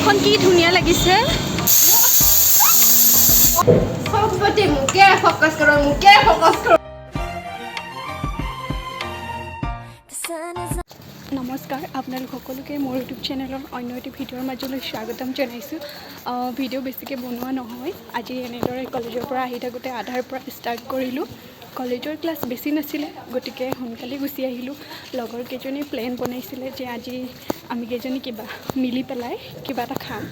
আকাশখন কি ধুনীয়া লাগিছে সবতে মুকে ফোকাস কৰো নমস্কাৰ আপোনালোক সকলোকে মোৰ ইউটিউব চেনেলৰ অন্য এটি ভিডিঅ'ৰ মাজলৈ স্বাগতম জনাইছোঁ ভিডিঅ' বেছিকৈ বনোৱা নহয় আজি এনেদৰে কলেজৰ পৰা আহি থাকোঁতে আধাৰ পৰা ষ্টাৰ্ট কৰিলোঁ কলেজৰ ক্লাছ বেছি নাছিলে গতিকে সোনকালে গুচি আহিলোঁ লগৰ কেইজনী প্লেন বনাইছিলে যে আজি আমি কেইজনী মিলি পেলাই কিবা এটা খাম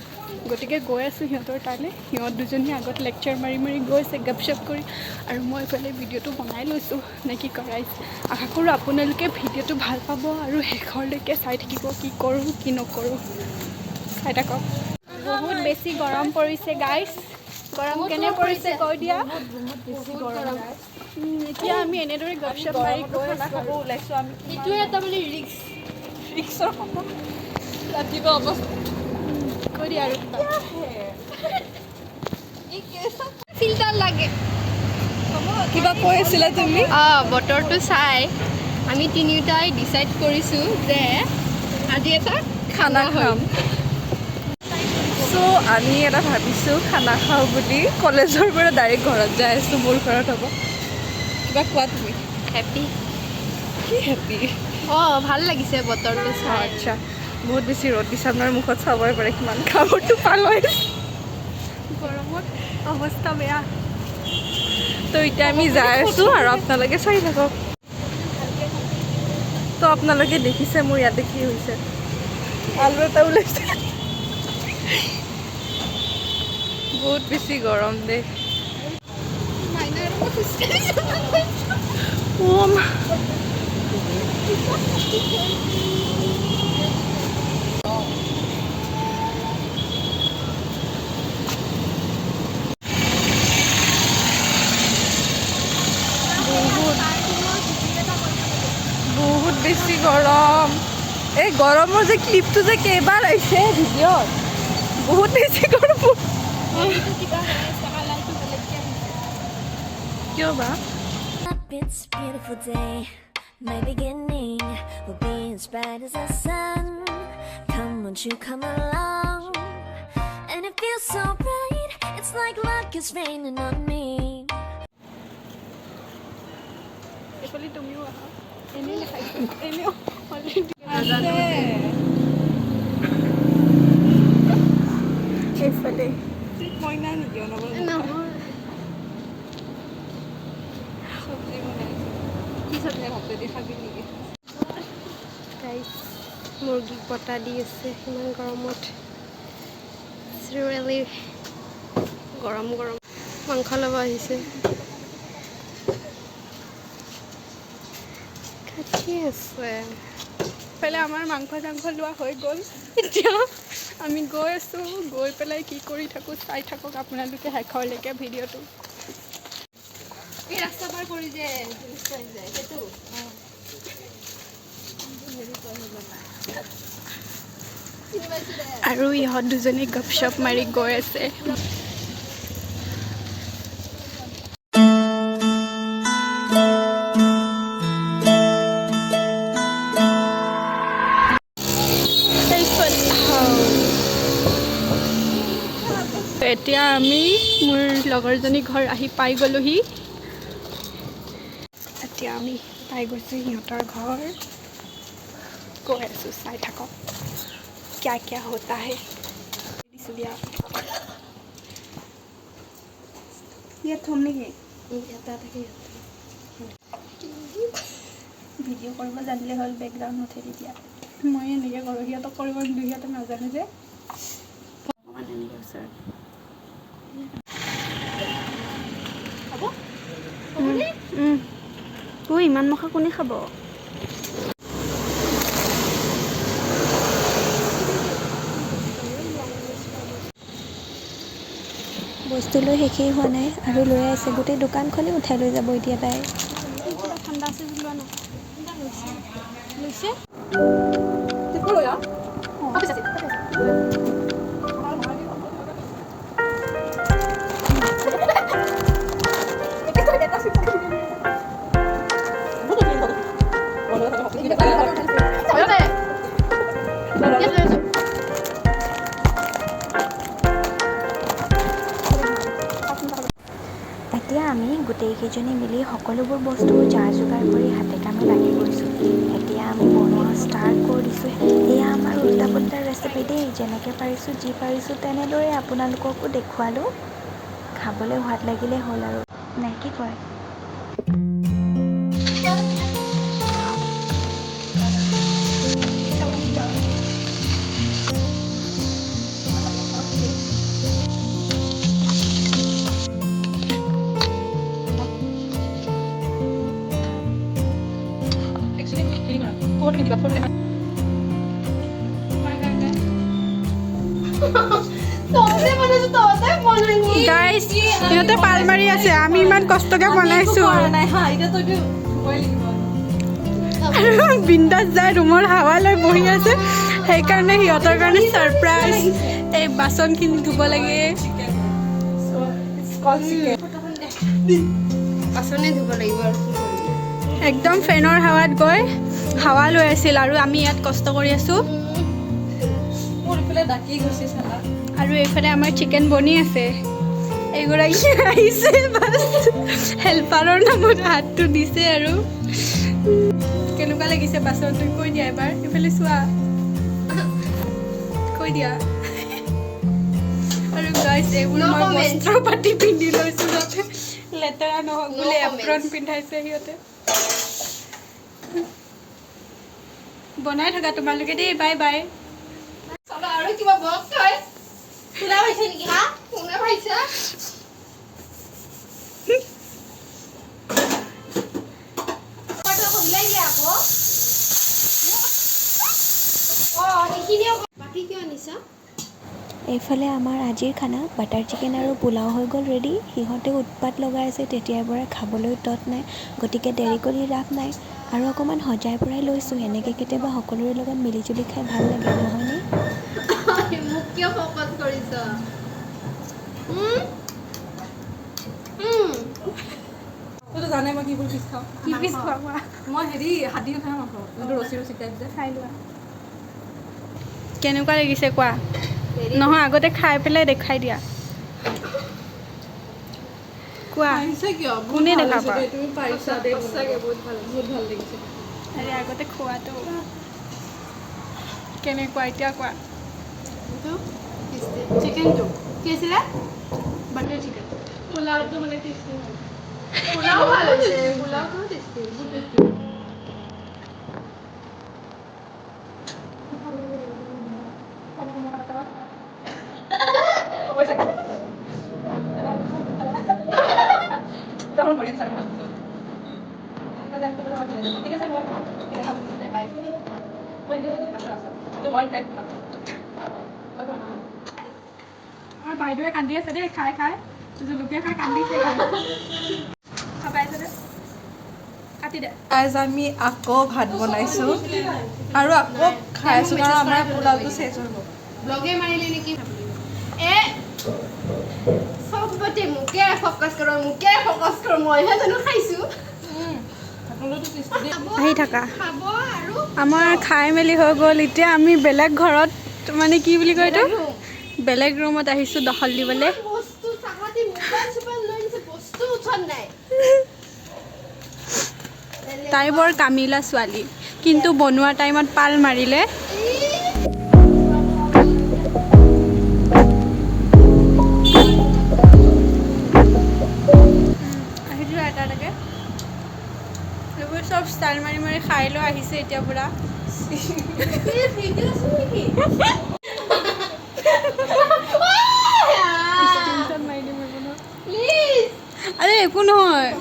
গতিকে গৈ আছোঁ সিহঁতৰ তালৈ সিহঁত দুজনী আগত লেকচাৰ মাৰি মাৰি গৈছে গপশপ কৰি আৰু মই এইফালে ভিডিঅ'টো বনাই লৈছোঁ নে কি কৰাইছে আশা কৰোঁ আপোনালোকে ভিডিঅ'টো ভাল পাব আৰু শেষৰলৈকে চাই থাকিব কি কৰোঁ কি নকৰোঁ চাই থাকক বহুত বেছি গৰম পৰিছে গাইছ গৰম কেনে পৰিছে কৈ দিয়া এতিয়া আমি এনেদৰে গপশপ মাৰি গৈ খাব ওলাইছোঁ আমি এইটোৱে এটা মানে ৰিক্সৰ সময় ৰাতিপুৱা অৱস্থা কৈ দিয়া আৰু ফিল্টাৰ লাগে কিবা কৈ আছিলা তুমি বতৰটো চাই আমি তিনিটাই ডিসাইড কৰিছো যে আজি এটা খানা খাম সো আমি এটা ভাবিছোঁ খানা খাওঁ বুলি কলেজৰ পৰা ডাইৰেক্ট ঘৰত যাই আছোঁ মোৰ ঘৰত হ'ব কিবা কোৱা তুমি হ্যাপি কি হেপী ভাল লাগিছে বতৰটো চাই আচ্ছা বহুত বেছি ৰ'দ দিছে আপোনাৰ মুখত চাবই পাৰে কিমান খাবৰটো পাল হৈ গৰমত অৱস্থা বেয়া তো এতিয়া আমি যাই আছোঁ আৰু আপোনালোকে চাই থাকক তো আপোনালোকে দেখিছে মোৰ ইয়াতে কি হৈছে আলু এটা ওলাইছে বহুত বেছি গৰম দেই বহুত বেছি গৰম এই গৰমৰ যে ক্লিপটো যে কেইবাৰ আহিছে ভিডিঅ'ত বহুত বেছি গৰম কিয় বা It's a beautiful day. My beginning will be as bright as the sun. Come, won't you come along? And it feels so bright. It's like luck is raining on me. এইফালে তুমিও আহা এনেই দেখাইছোঁ এনেও এইফালে মইনা নেকি অনবৰত চব্জি বনাইছোঁ কি চব্জি ভাতেদি খাবি নেকি গাইছ মুৰ্গীক বটা দি আছে ইমান গৰমত চিৰিয়েলি গৰম গৰম মাংস ল'ব আহিছে কাটি আছে পেলাই আমাৰ মাংস চাংস লোৱা হৈ গ'ল এতিয়া আমি গৈ আছোঁ গৈ পেলাই কি কৰি থাকোঁ চাই থাকক আপোনালোকে শেষৰলৈকে ভিডিঅ'টো এই ৰাস্তা পাৰ কৰি যে যায় সেইটো আৰু ইহঁত দুজনী গপশপ মাৰি গৈ আছে এতিয়া আমি মোৰ লগৰজনী ঘৰ আহি পাই গ'লোহি এতিয়া আমি পাই গৈছোঁ সিহঁতৰ ঘৰ গৈ আছোঁ চাই থাকক क्या क्या होता है ইয়াত থ'ম নেকি এটা থাকে ভিডিঅ' কৰিব জানিলে হ'ল বেকগ্ৰাউণ্ড নুঠে তেতিয়া মই এনেকৈ কৰোঁ সিহঁতক কৰিব নিদিওঁ সিহঁতে নাজানে যে অকণমান এনেকৈ ওচৰত হ'ব ইমান মখা কোনে খাব বস্তু লৈ শেষেই হোৱা নাই আৰু লৈ আছে গোটেই দোকানখনেই উঠাই লৈ যাব এতিয়া তাই ঠাণ্ডা আছে লোৱা ন লৈছে এতিয়া আমি গোটেইকেইজনী মিলি সকলোবোৰ বস্তু যা যোগাৰ কৰি হাতে কামে লাগি গৈছোঁ। এতিয়া আমি বনোৱা ষ্টাৰ্ট কৰি দিছোঁ। এয়া আমাৰ উল্টা পুল্টা ৰেচিপি দেই, যেনেকৈ পাৰিছোঁ যি পাৰিছোঁ তেনেদৰে আপোনালোককো দেখুৱালোঁ। খাবলৈ সোৱাদ লাগিলে হ'ল আৰু নে কি কয়? গাইজ সিহঁতে পাল মাৰি আছে, আমি ইমান কষ্টকে বনাইছোঁ আৰু বিন্দাছ যায় ৰুমৰ হাৱা লৈ বহি আছে। সেইকাৰণে সিহঁতৰ কাৰণে ছাৰপ্ৰাইজ। এই বাচনখিনি ধুব লাগে, বাচনে ধুব লাগিব আৰু একদম ফেনৰ হাৱাত গৈ হাৱা লৈ আছিল আৰু আমি ইয়াত কষ্ট কৰি আছোঁ। আৰু এইফালে আমাৰ চিকেন বনি আছে। এগৰাকী আহিছে বাছ হেল্পাৰৰ নামত হাতটো দিছে আৰু কেনেকুৱা লাগিছে বাচনটো কৈ দিয়া এবাৰ। এইফালে চোৱা, কৈ দিয়া। আৰু গাইছ এইবোৰ মই বস্ত্ৰ পাতি পিন্ধি লৈছোঁ যাতে লেতেৰা নহওক বুলি এপ্ৰন পিন্ধাইছে সিহঁতে। বনাই থাকা তোমালোকে দেই, বাই বাই। আৰু কিবা বক্স হয় খোলা হৈছে নেকি? হা কোনে পাইছা? এইফালে আমাৰ আজিৰ খানা বাটাৰ চিকেন আৰু পোলাও হৈ গ'ল ৰেডি। সিহঁতে উৎপাত লগাই আছে তেতিয়াৰ পৰা, খাবলৈ তত নাই, গতিকে দেৰি কৰি লাভ নাই আৰু অকণমান সজাই পৰাই লৈছোঁ। এনেকৈ কেতিয়াবা সকলোৰে লগত মিলিজুলি খাই ভাল লাগে, নহয়নে? মোক কিয় ফ'কাছ কৰিছ? তইতো জানে মই কিবোৰ পিছ খাওঁ। কি পিছ খোৱা? মই হেৰি হাতী খাওঁ মাংস, যোনটো ৰছী ৰছী টাইপ যে। খাই লোৱা। কেনেকুৱা লাগিছে কোৱা? নহয় আগতে খাই পেলাই দেখাই দিয়া। কোৱা পাৰিছে কিয়? কোনে দেখা পা? তুমি পাৰিছা দেই, সঁচাকে বহুত ভাল লাগিছে। আৰে আগতে খোৱাটো কেনেকুৱা এতিয়া কোৱা? চিকেনটো কি আছিলে? Butter chicken. পোলাওটো মানে টেষ্টি হয়। পোলাও ভাল হৈছে, পোলাওটো টেষ্টি হৈছে। আমাৰ বাইদেৱে কান্দি আছে দেই, খাই খাই জলকীয়া খাই কান্দিছে। কাটি দে। আজি আমি আকৌ ভাত বনাইছোঁ আৰু আকৌ খাই আছোঁ কাৰণ আমাৰ পোলাওটো চেচ হৈ গ'ল। ব্লগে মাৰিলে নেকি? চবতে মোকে ফ'কাছ কৰ, মইহে জানো খাইছোঁ। আহি থাকা। খাব আৰু আমাৰ খাই মেলি হৈ গ'ল। এতিয়া আমি বেলেগ ঘৰত মানে কি বুলি কয় এইটো, বেলেগ ৰুমত আহিছোঁ দখল দিবলৈ। বস্তু চাহাতি মোবাইল চোবাইল লৈ নিছে, বস্তু উঠোৱা নাই। তাই বৰ কামিলা ছোৱালী, কিন্তু বনোৱা টাইমত পাল মাৰিলে। আহিছোঁ এটা এটাকৈ এইবোৰ চব ষ্টাইল মাৰি মাৰি খাই লৈ আহিছে এতিয়া পুৰা। আৰে একো নহয়।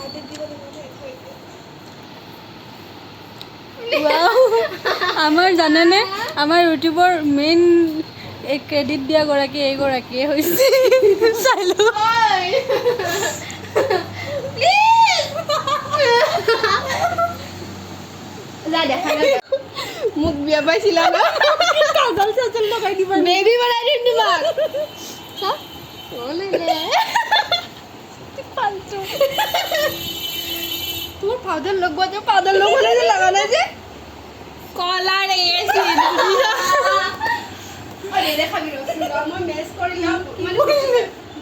আমাৰ জানেনে, আমাৰ ইউটিউবৰ মেইন ক্ৰেডিট দিয়া গৰাকী এইগৰাকীয়ে হৈছে। চাই লওঁ। মোক বিয়া পাইছিলা ন? কাজল চাজল লগাই দিবা। বেবী বনাই দিম তোমাক। তোৰ পাউডাৰ লগোৱা যে পাউডাৰ লগোৱা লগা নাই যে কলাৰ দেখাবি মই মেচ কৰি লওঁ, মানে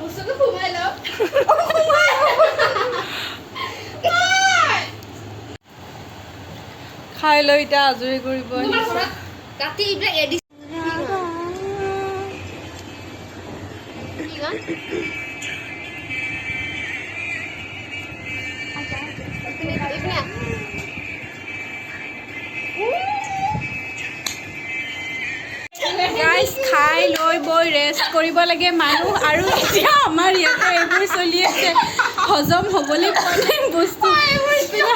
বস্তুটো সোমাই লওঁ। খাই লৈ এতিয়া আজৰি কৰিব আহিছোঁ কাটি এইবিলাক এডি গাইজ খাই লৈ বৈ ৰেষ্ট কৰিব লাগে মানুহ আৰু এতিয়া আমাৰ ইয়াতে এইবোৰ চলি আছে হজম হ'বলৈ পোৱা নাই বস্তু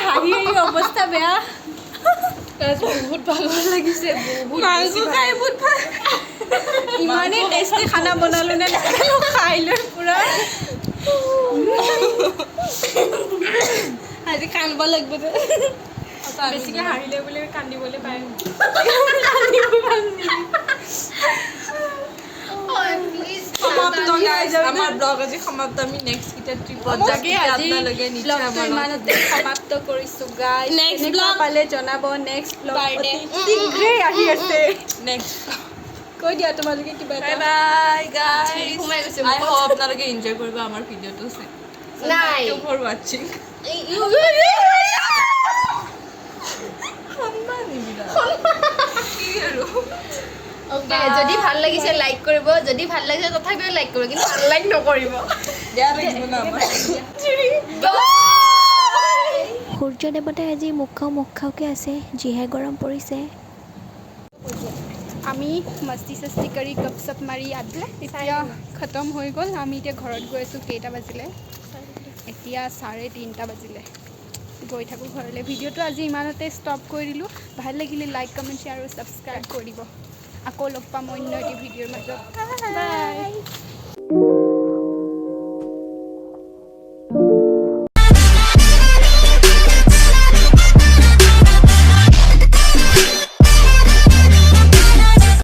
হাঁহি হাঁহি অৱস্থা বেয়া বহুত ভাগৰ লাগিছে মাংস খাই বহুত ভাল ইমানেই টেষ্টি খানা বনালোঁ নে খাই লৈ পূৰা আজি কান্দিব লাগিব যে বেছিকৈ হাঁহিলে বোলে কান্দিবলৈ পায় সমাপ্ত গাইজ আমাৰ ব্লগ আজি সমাপ্ত আমি নেক্সট কিটা ট্ৰিপত যাকে আপোনালোকে নিশ্চয় আমাৰ ইমানতে সমাপ্ত কৰিছোঁ গাইজ Next কেনেকুৱা vlog পালে জনাব নেক্সট ব্লগ Birthday. শীঘ্ৰেই আহি আছে নেক্সট কৈ দিয়া তোমালোকে কিবা বাই এটা বাই গাইজ সোমাই গৈছে আই হোপ আপোনালোকে এনজয় কৰিব আমাৰ ভিডিঅ'টো চাই নাই থ্যাংক ইউ ফৰ ৱাচিং কি আৰু যদি ভাল লাগিছে লাইক কৰিব যদি ভাল লাগিছে তথাপিও লাইক কৰিব কিন্তু আনলাইক নকৰিব বেয়া লাগিব না আমাৰ সূৰ্য দেৱতাই আজি মুখ খাওঁকৈ আছে যিহে গৰম পৰিছে আমি মস্তি চস্তি কৰি গপ চপ মাৰি আদিলে এতিয়া খতম হৈ গ'ল আমি এতিয়া ঘৰত গৈ আছোঁ কেইটা বাজিলে এতিয়া 3:30 বাজিলে গৈ থাকোঁ ঘৰলৈ ভিডিঅ'টো আজি ইমানতে ষ্টপ কৰি দিলোঁ ভাল লাগিলে লাইক কমেণ্ট শ্বেয়াৰ আৰু ছাবস্ক্ৰাইব কৰি দিব আকৌ লগ পাম অন্য এটি ভিডিঅ'ৰ মাজত বাই